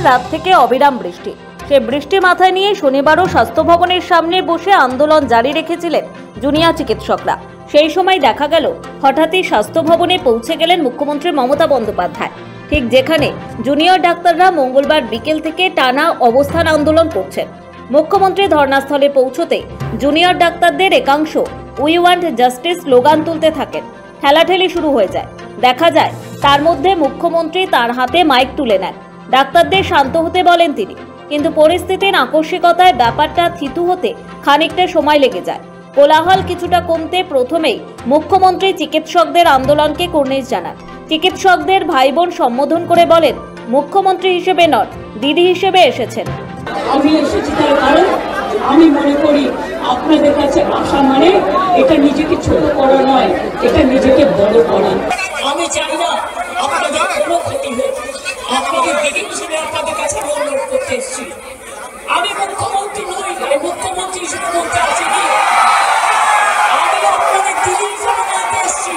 রাত থেকে অবিরাম বৃষ্টি। সে বৃষ্টি মাথায় নিয়ে শনিবারও স্বাস্থ্য ভবনের সামনে বসে আন্দোলন জারি রেখেছিলেন জুনিয়র চিকিৎসকরা। সেই সময় দেখা গেল হঠাৎই স্বাস্থ্য ভবনে পৌঁছে গেলেন মুখ্যমন্ত্রী মমতা বন্দ্যোপাধ্যায়, ঠিক যেখানে জুনিয়র ডাক্তাররা মঙ্গলবার বিকেল থেকে টানা অবস্থান আন্দোলন করছেন। মুখ্যমন্ত্রী ধর্নাস্থলে পৌঁছতে জুনিয়র ডাক্তারদের একাংশ উই ওয়ান্ট জাস্টিস স্লোগান তুলতে থাকেন। ঠেলাঠেলি শুরু হয়ে যায়। দেখা যায় তার মধ্যে মুখ্যমন্ত্রী তার হাতে মাইক তুলে নেন। ডাক্তারদের শান্ত হতে বলেন তিনি, কিন্তু পরিস্থিতির আকস্মিকতায় ব্যাপারটা থিতু হতে খানিকটা সময় লেগে যায়। কোলাহল কিছুটা কমতে প্রথমেই মুখ্যমন্ত্রী চিকিৎসকদের আন্দোলনকে কুর্নিশ জানান। চিকিৎসকদের ভাই বোন সম্বোধন করে বলেন, মুখ্যমন্ত্রী হিসেবে নন, দিদি হিসেবে এসেছেন। আমি এসেছি তার কারণ আমি মনে করি আপনাদের কাছে আসা মানে এটা নিজেকে ছোট করা নয়, এটা নিজেকে বড় করা। আমি চাই না আপনাদের কোনো ক্ষতি হোক, আপনাদের দিদি হিসেবে আপনাদের কাছে অনুরোধ করতে এসেছি। আমি মুখ্যমন্ত্রী নই, মুখ্যমন্ত্রী হিসেবে বলতে আছি না, আমি আপনাদের দিদি হিসেবে বলতে এসেছি,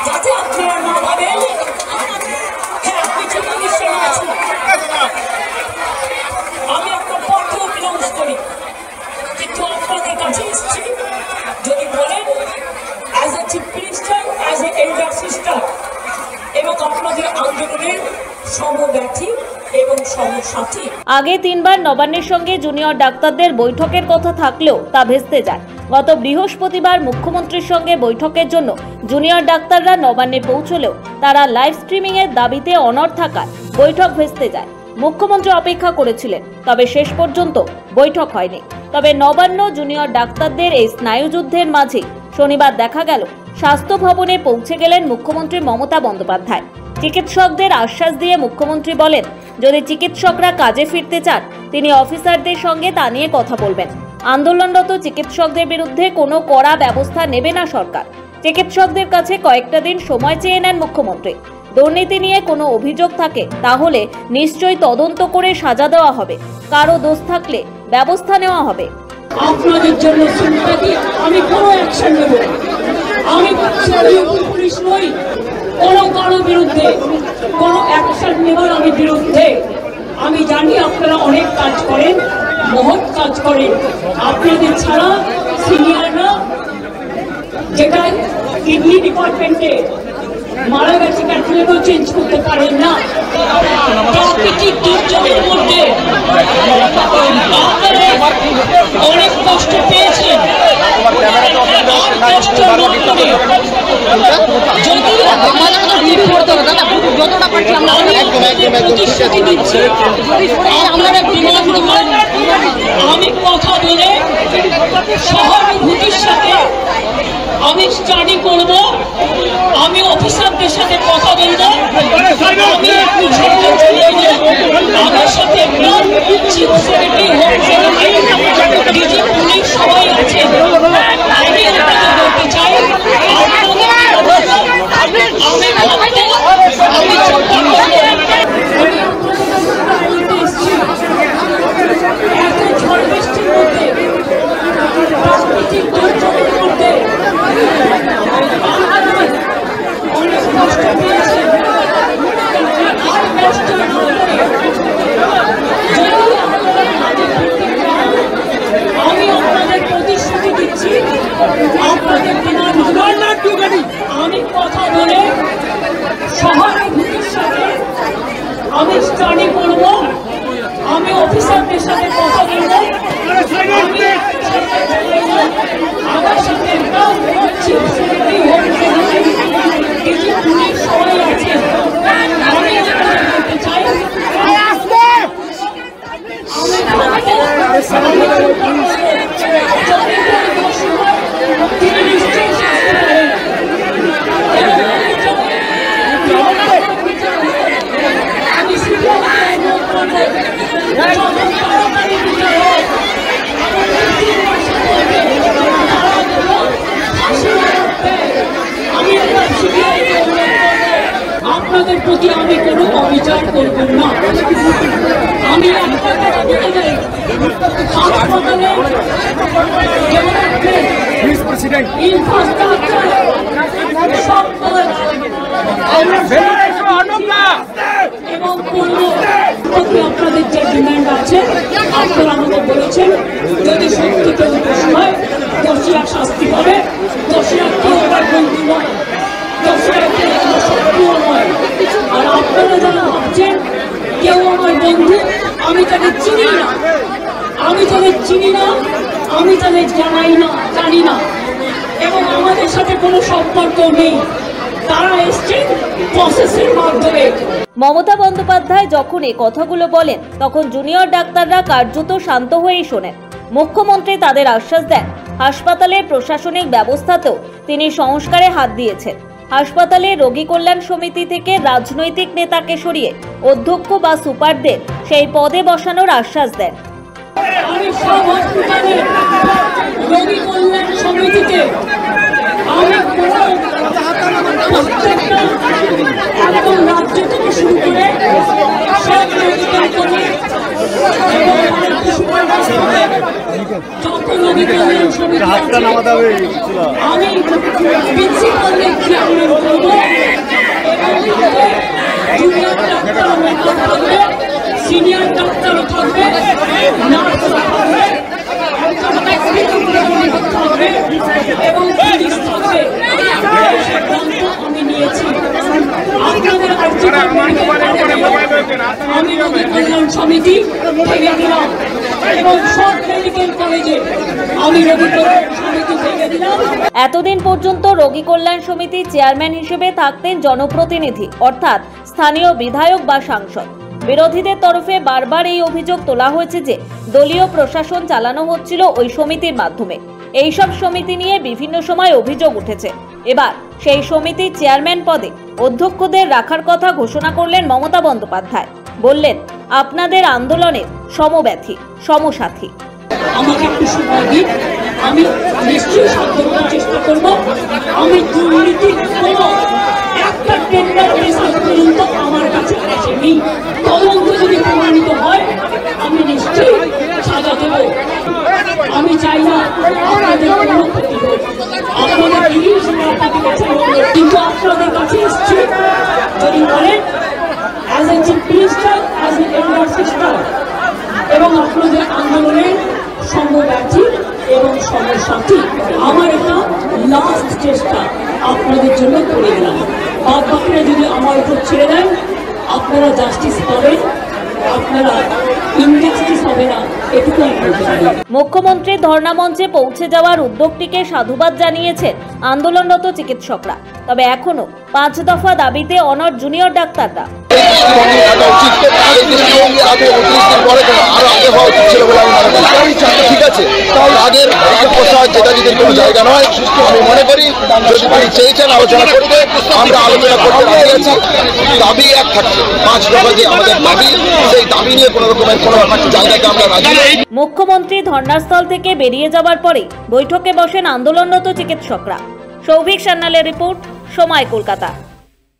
যাতে আপনারা না ভাবেন হ্যাঁ আপনি দিদি হিসেবে আছেন। আমি আপনার পক্ষেও বিলম্ব করি, কিন্তু আপনাদের কাছে এসেছি যদি বলেন as a chief minister, as a elder sister এবং আপনাদের আন্দোলনের সমব্যথী এবং সমসাথী। আগে 3 বার নবান্নের সঙ্গে জুনিয়র ডাক্তারদের বৈঠকের কথা থাকলেও তা ভেস্তে যায়। গত বৃহস্পতিবার মুখ্যমন্ত্রীর সঙ্গে বৈঠকের জন্য জুনিয়র ডাক্তাররা নবান্নে পৌঁছলেও তারা লাইভ স্ট্রিমিং এর দাবিতে অনড় থাকায় বৈঠক ভেস্তে যায়। মুখ্যমন্ত্রী অপেক্ষা করেছিলেন, তবে শেষ পর্যন্ত বৈঠক হয়নি। তবে নবান্ন জুনিয়র ডাক্তারদের এই স্নায়ুযুদ্ধের মাঝে শনিবার দেখা গেল স্বাস্থ্য ভবনে পৌঁছে গেলেন মুখ্যমন্ত্রী মমতা বন্দ্যোপাধ্যায়। চিকিৎসকদের আশ্বাস দিয়ে মুখ্যমন্ত্রী বলেন, যদি চিকিৎসকরা কাজে ফিরতে চান তিনি অফিসারদের সঙ্গে তা নিয়ে কথা বলবেন। আন্দোলনরত চিকিৎসকদের বিরুদ্ধে কোনো কড়া ব্যবস্থা নেবে না সরকার। চিকিৎসকদের কাছে কয়েকটা দিন সময় চেয়ে নেন মুখ্যমন্ত্রী। দুর্নীতি নিয়ে কোনো অভিযোগ থাকে তাহলে নিশ্চয়ই তদন্ত করে সাজা দেওয়া হবে, কারো দোষ থাকলে ব্যবস্থা নেওয়া হবে। আপনাদের জন্য সিম্পাথি, আমি কোনো অ্যাকশন নেব, আমি পুলিশ নই, কারো বিরুদ্ধে কোনো অ্যাকশন নেবার আমি বিরুদ্ধে। আমি জানি আপনারা অনেক কাজ করেন, মহৎ কাজ করেন, আপনাদের ছাড়া সিনিয়ররা যেটা কিডনি ডিপার্টমেন্টে মারা গেছে ক্যাথলেটও চেঞ্জ করতে পারেন না। প্রাকৃতিক দুর্যোগের মধ্যে অনেক কষ্ট পেয়েছেন, আমি কথা বলে সহানুভূতির সাথে আমি স্টাডি করব, আমি অফিসারদের সাথে কথা বলবো, আমার সাথে সবাই আছে। আমি আপনাকে বলতে চাই আমি স্টাডি করব, আমি অফিসারদের সাথে কথা বলবো, আমার সাথে সবাই আছে। আমি বলতে চাই আপনাদের প্রতি আমি কোনো অবিচার করব না। আমি একটা কথা বলে যাই, হাসপাতালে ইনফ্রাস্ট্রাকচার সব এবং রাজপথে আপনাদের যে ডিমান্ড আছে আপনারা আমাকে বলেছেন যদি সত্যি কেউ দোষ হয় দোষীরা শাস্তি পাবে, দোষীরা কেউ আমার বন্ধু নয়, দোষীরা কেউ আমার শত্রুও নয়। আর আপনারা যারা ভাবছেন কেউ আমার বন্ধু, আমি তাদের চিনি না, আমি তাদের চিনি না, আমি তাদের জানি না এবং আমাদের সাথে কোনো সম্পর্ক নেই। তারা এসছেন প্রসেসের মাধ্যমে। মমতা বন্দ্যোপাধ্যায় যখন এই কথাগুলো বলেন তখন জুনিয়র ডাক্তাররা কার্যত শান্ত হয়েই শোনেন। মুখ্যমন্ত্রী তাদের আশ্বাস দেন হাসপাতালের প্রশাসনিক ব্যবস্থাতেও তিনি সংস্কারে হাত দিয়েছেন। হাসপাতালে রোগী কল্যাণ সমিতি থেকে রাজনৈতিক নেতাকে সরিয়ে অধ্যক্ষ বা সুপারদের সেই পদে বসানোর আশ্বাস দেন। আমি সব হসপিটালে রোগী কল্যাণ সমিতিতে আমি প্রত্যেকটা একদম রাজ্য থেকে শুরু করে সব মেডিকেল কলেজ যত রোগী কল্যাণ সমিতি আমি প্রিন্সিপালের চেয়ারম্যান করব জুনিয়র ডাক্তার থাকবে, সিনিয়র ডাক্তারও থাকবে, নার্সরা থাকবে, থাকবে এবং পুলিশ থাকবে। আমি নিয়েছি আপনাদের আমি রোগী কল্যাণ সমিতি ভেঙে দিলাম এবং সব মেডিকেল কলেজে আমি রোগী কল্যাণ সমিতি ভেঙে দিলাম। এতদিন পর্যন্ত রোগী কল্যাণ সমিতির চেয়ারম্যান হিসেবে থাকতেন জনপ্রতিনিধি অর্থাৎ স্থানীয় বিধায়ক বা সাংসদ। বিরোধীদের তরফে বারবার এই অভিযোগ তোলা হয়েছে যে দলীয় প্রশাসন চালানো হচ্ছিল ওই সমিতির মাধ্যমে। এইসব সমিতি নিয়ে বিভিন্ন সময় অভিযোগ উঠেছে। এবার সেই সমিতির চেয়ারম্যান পদে অধ্যক্ষদের রাখার কথা ঘোষণা করলেন মমতা বন্দ্যোপাধ্যায়। বললেন, আপনাদের আন্দোলনের সমব্যথী সমসাথী। আমাকে একটু সময় দিন, আমি নিশ্চয়ই সাধ্যমতো চেষ্টা করব। আমি দুর্নীতির কোনো একটা টেন্ডার রেজাল্ট পর্যন্ত আমার কাছে আসেনি। তদন্ত যদি প্রমাণিত হয় আমি নিশ্চয়ই সাজা দেব। আমি চাই না আপনাদের কোনো ক্ষতি হোক, আপনাদের জিনিস কিন্তু আপনাদের কাছে এসছি যদি বলেন as a chief minister, as a elder sister এবং আপনাদের আন্দোলনের সমব্যথী এবং সমসাথী। আমার এটা লাস্ট চেষ্টা আপনাদের জন্য করে গেলাম। বাদ বাকিরা যদি আমার উপর ছেড়ে দেন আপনারা জাস্টিস পাবেন, আপনারা ইনজাস্টিস হবে না, এটুকু আমি বলতে পারি। মুখ্যমন্ত্রী ধর্ণা মঞ্চে পৌঁছে যাওয়ার উদ্যোগটিকে সাধুবাদ জানিয়েছেন আন্দোলনরত চিকিৎসকরা। তবে এখনো 5 দফা দাবিতে অনড় জুনিয়র ডাক্তাররা। ঠিক আছে, তাদের প্রসাদ যেটা যদি কোনো জায়গা নয়, আমি মনে করি যদি তিনি চেয়েছেন আলোচনা করতে, আমরা আলোচনা করতে রাজি আছি। দাবি এক থাকছে, 5 দফা যে আমাদের দাবি, সেই দাবি নিয়ে কোনো রকমের কোনো জায়গাকে আমরা রাজি নই। মুখ্যমন্ত্রী ধর্নাস্থল থেকে বেরিয়ে যাবার পরে বৈঠকে বসেন আন্দোলনরত চিকিৎসকরা। সৌভিক সান্যালের রিপোর্ট, সময় কলকাতা।